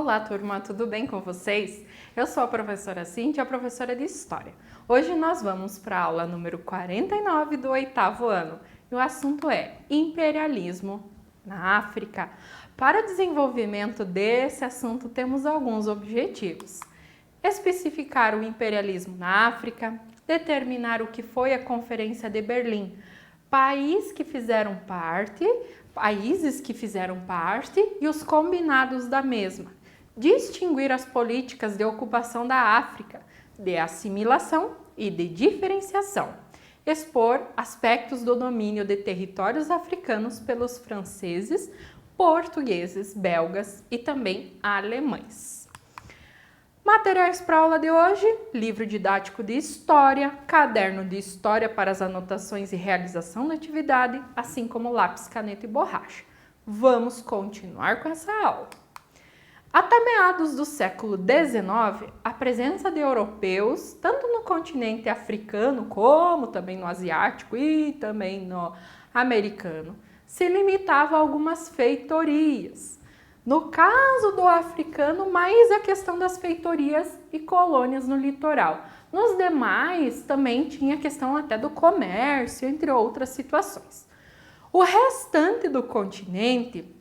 Olá, turma, tudo bem com vocês? Eu sou a professora Cíntia, professora de História. Hoje nós vamos para a aula número 49 do 8º ano e o assunto é imperialismo na África. Para o desenvolvimento desse assunto, temos alguns objetivos. Especificar o imperialismo na África, determinar o que foi a Conferência de Berlim, países que fizeram parte e os combinados da mesma. Distinguir as políticas de ocupação da África, de assimilação e de diferenciação. Expor aspectos do domínio de territórios africanos pelos franceses, portugueses, belgas e também alemães. Materiais para a aula de hoje: livro didático de História, caderno de História para as anotações e realização da atividade, assim como lápis, caneta e borracha. Vamos continuar com essa aula. Até meados do século XIX, a presença de europeus, tanto no continente africano como também no asiático e também no americano, se limitava a algumas feitorias. No caso do africano, mais a questão das feitorias e colônias no litoral. Nos demais, também tinha a questão até do comércio, entre outras situações. O restante do continente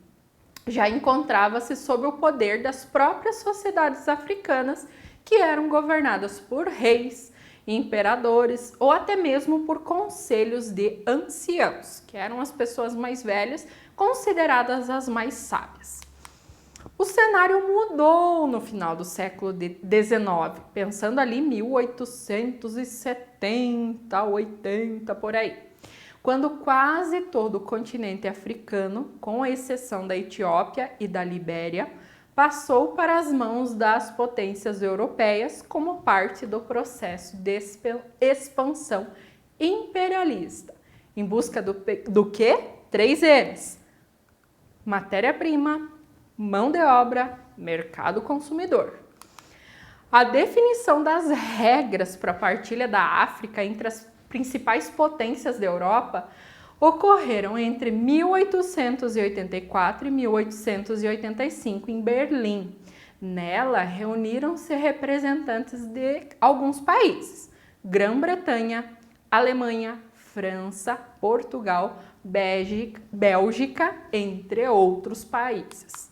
já encontrava-se sob o poder das próprias sociedades africanas, que eram governadas por reis, imperadores ou até mesmo por conselhos de anciãos, que eram as pessoas mais velhas, consideradas as mais sábias. O cenário mudou no final do século XIX, pensando ali 1870, 80, por aí, quando quase todo o continente africano, com exceção da Etiópia e da Libéria, passou para as mãos das potências europeias como parte do processo de expansão imperialista. Em busca do quê? 3 M's: matéria-prima, mão de obra, mercado consumidor. A definição das regras para a partilha da África entre as principais potências da Europa ocorreram entre 1884 e 1885 em Berlim. Nela reuniram-se representantes de alguns países: Grã-Bretanha, Alemanha, França, Portugal, Bélgica, entre outros países.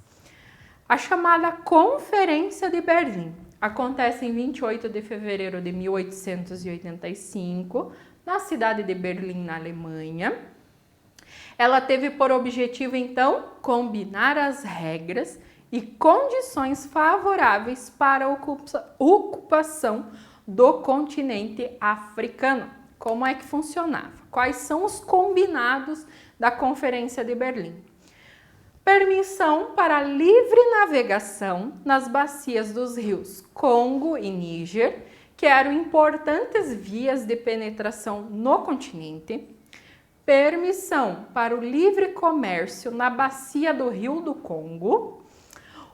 A chamada Conferência de Berlim acontece em 28 de fevereiro de 1885, na cidade de Berlim, na Alemanha. Ela teve por objetivo, então, combinar as regras e condições favoráveis para a ocupação do continente africano. Como é que funcionava? Quais são os combinados da Conferência de Berlim? Permissão para livre navegação nas bacias dos rios Congo e Níger, que eram importantes vias de penetração no continente. Permissão para o livre comércio na bacia do Rio do Congo.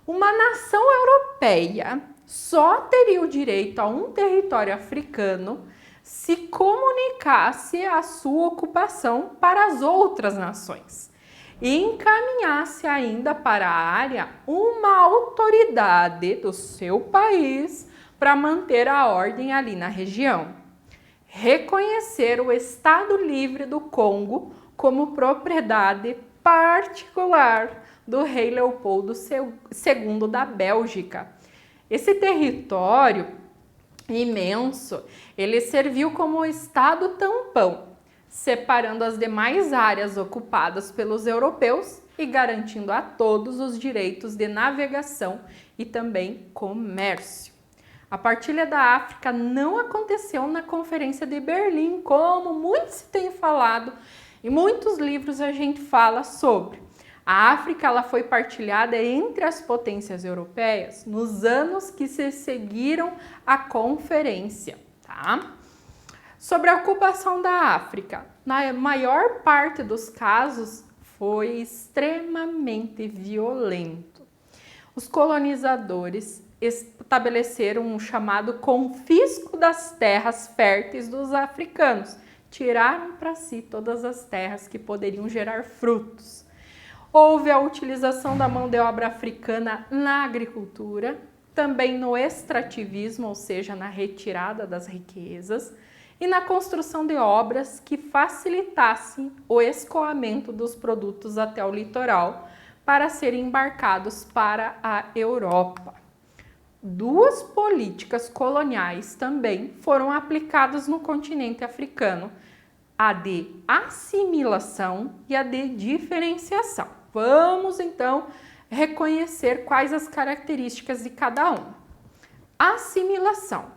Uma nação europeia só teria o direito a um território africano se comunicasse a sua ocupação para as outras nações e encaminhasse ainda para a área uma autoridade do seu país para manter a ordem ali na região. Reconhecer o Estado Livre do Congo como propriedade particular do rei Leopoldo II da Bélgica. Esse território imenso, ele serviu como Estado tampão, separando as demais áreas ocupadas pelos europeus e garantindo a todos os direitos de navegação e também comércio. A partilha da África não aconteceu na Conferência de Berlim, como muito se tem falado, e muitos livros a gente fala sobre. A África ela foi partilhada entre as potências europeias nos anos que se seguiram à conferência, tá? Sobre a ocupação da África, na maior parte dos casos foi extremamente violento. Os colonizadores estabeleceram um chamado confisco das terras férteis dos africanos, tiraram para si todas as terras que poderiam gerar frutos. Houve a utilização da mão de obra africana na agricultura, também no extrativismo, ou seja, na retirada das riquezas, e na construção de obras que facilitassem o escoamento dos produtos até o litoral para serem embarcados para a Europa. Duas políticas coloniais também foram aplicadas no continente africano, a de assimilação e a de diferenciação. Vamos então reconhecer quais as características de cada uma. Assimilação.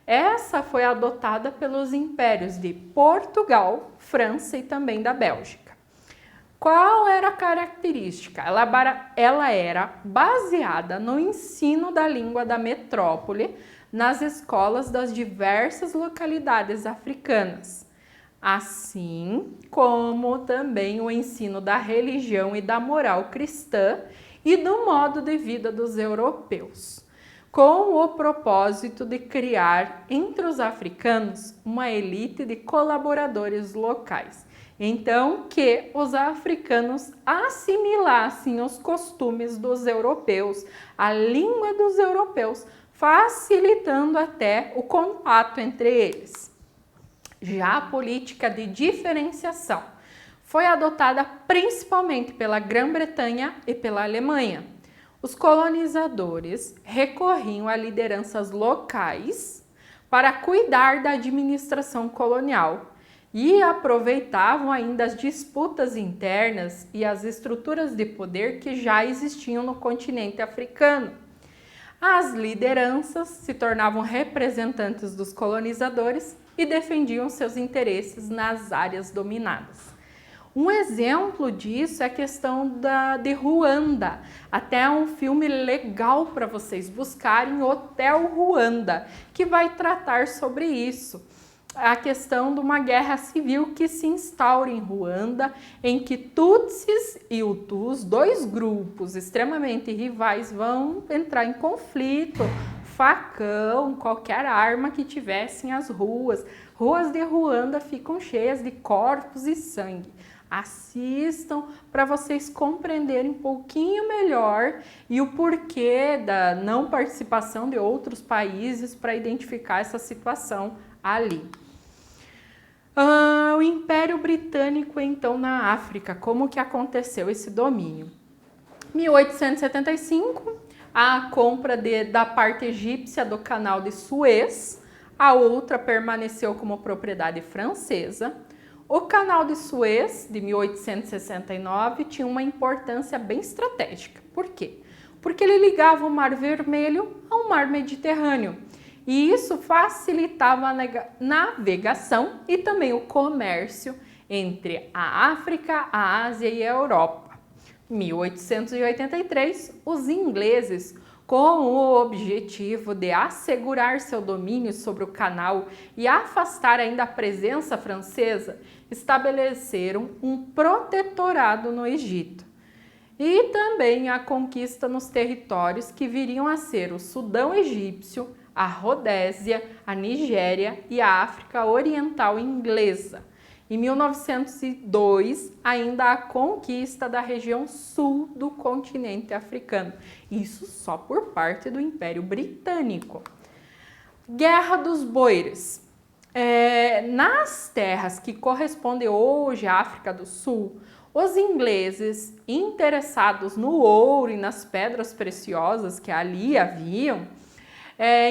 Essa foi adotada pelos impérios de Portugal, França e também da Bélgica. Qual era a característica? Ela era baseada no ensino da língua da metrópole nas escolas das diversas localidades africanas, assim como também o ensino da religião e da moral cristã e do modo de vida dos europeus, com o propósito de criar entre os africanos uma elite de colaboradores locais. Então, que os africanos assimilassem os costumes dos europeus, a língua dos europeus, facilitando até o contato entre eles. Já a política de diferenciação foi adotada principalmente pela Grã-Bretanha e pela Alemanha. Os colonizadores recorriam a lideranças locais para cuidar da administração colonial e aproveitavam ainda as disputas internas e as estruturas de poder que já existiam no continente africano. As lideranças se tornavam representantes dos colonizadores e defendiam seus interesses nas áreas dominadas. Um exemplo disso é a questão de Ruanda. Até um filme legal para vocês buscarem, Hotel Ruanda, que vai tratar sobre isso. A questão de uma guerra civil que se instaura em Ruanda, em que Tutsis e Hutus, dois grupos extremamente rivais, vão entrar em conflito, facão, qualquer arma que tivessem as ruas. Ruas de Ruanda ficam cheias de corpos e sangue. Assistam para vocês compreenderem um pouquinho melhor e o porquê da não participação de outros países para identificar essa situação ali. O Império Britânico, então, na África, como que aconteceu esse domínio? 1875, a compra da parte egípcia do Canal de Suez, a outra permaneceu como propriedade francesa. O Canal de Suez, de 1869, tinha uma importância bem estratégica. Por quê? Porque ele ligava o Mar Vermelho ao Mar Mediterrâneo. E isso facilitava a navegação e também o comércio entre a África, a Ásia e a Europa. Em 1883, os ingleses, com o objetivo de assegurar seu domínio sobre o canal e afastar ainda a presença francesa, estabeleceram um protetorado no Egito. E também a conquista nos territórios que viriam a ser o Sudão egípcio, a Rodésia, a Nigéria e a África Oriental Inglesa. Em 1902, ainda a conquista da região sul do continente africano. Isso só por parte do Império Britânico. Guerra dos Boeres. Nas terras que correspondem hoje à África do Sul, os ingleses, interessados no ouro e nas pedras preciosas que ali haviam,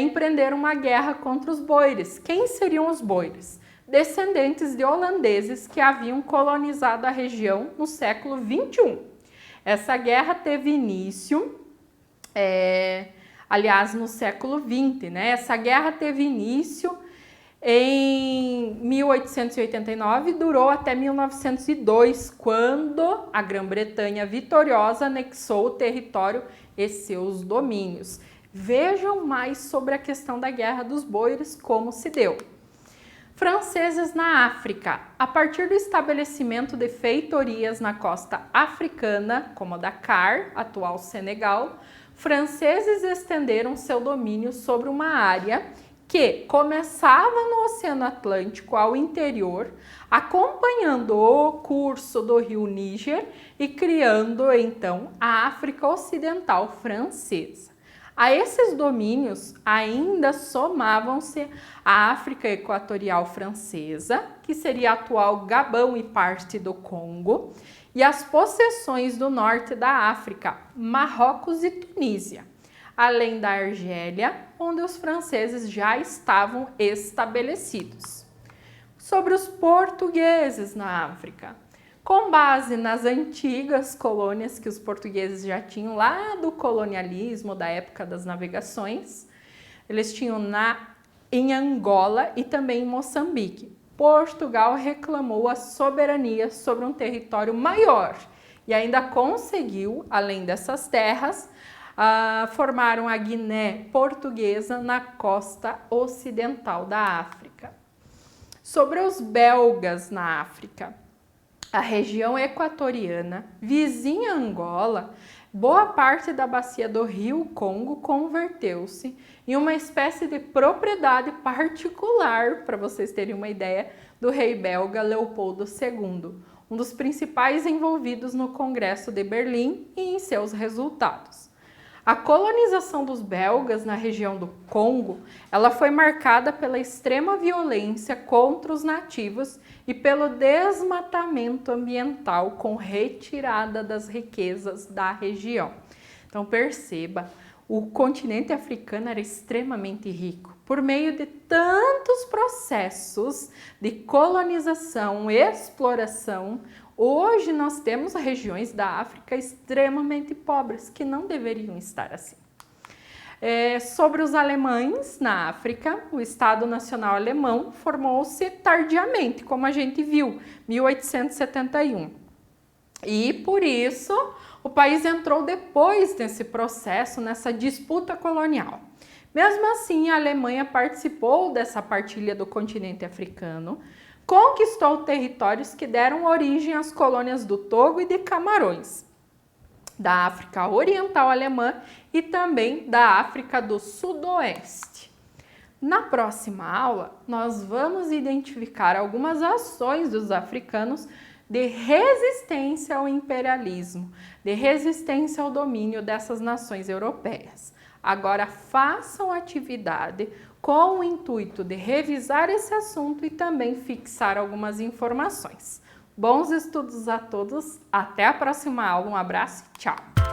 empreenderam uma guerra contra os boeres. Quem seriam os boeres? Descendentes de holandeses que haviam colonizado a região no século XXI. Essa guerra teve início, aliás, no século XX, né? Essa guerra teve início em 1889 e durou até 1902, quando a Grã-Bretanha vitoriosa anexou o território e seus domínios. Vejam mais sobre a questão da Guerra dos Boeres, como se deu. Franceses na África. A partir do estabelecimento de feitorias na costa africana, como a Dakar, atual Senegal, franceses estenderam seu domínio sobre uma área que começava no Oceano Atlântico ao interior, acompanhando o curso do rio Níger e criando então a África Ocidental Francesa. A esses domínios ainda somavam-se a África Equatorial Francesa, que seria a atual Gabão e parte do Congo, e as possessões do norte da África, Marrocos e Tunísia, além da Argélia, onde os franceses já estavam estabelecidos. Sobre os portugueses na África. Com base nas antigas colônias que os portugueses já tinham lá do colonialismo, da época das navegações, eles tinham em Angola e também em Moçambique. Portugal reclamou a soberania sobre um território maior e ainda conseguiu, além dessas terras, formaram a Guiné Portuguesa na costa ocidental da África. Sobre os belgas na África. A região equatoriana, vizinha a Angola, boa parte da bacia do rio Congo converteu-se em uma espécie de propriedade particular, para vocês terem uma ideia, do rei belga Leopoldo II, um dos principais envolvidos no Congresso de Berlim e em seus resultados. A colonização dos belgas na região do Congo, ela foi marcada pela extrema violência contra os nativos e pelo desmatamento ambiental com retirada das riquezas da região. Então perceba, o continente africano era extremamente rico por meio de tantos processos de colonização e exploração. Hoje nós temos regiões da África extremamente pobres, que não deveriam estar assim. Sobre os alemães na África, o Estado Nacional Alemão formou-se tardiamente, como a gente viu, 1871. E por isso o país entrou depois desse processo, nessa disputa colonial. Mesmo assim, a Alemanha participou dessa partilha do continente africano, conquistou territórios que deram origem às colônias do Togo e de Camarões, da África Oriental Alemã e também da África do Sudoeste. Na próxima aula, nós vamos identificar algumas ações dos africanos de resistência ao imperialismo, de resistência ao domínio dessas nações europeias. Agora façam atividade com o intuito de revisar esse assunto e também fixar algumas informações. Bons estudos a todos, até a próxima aula, um abraço e tchau!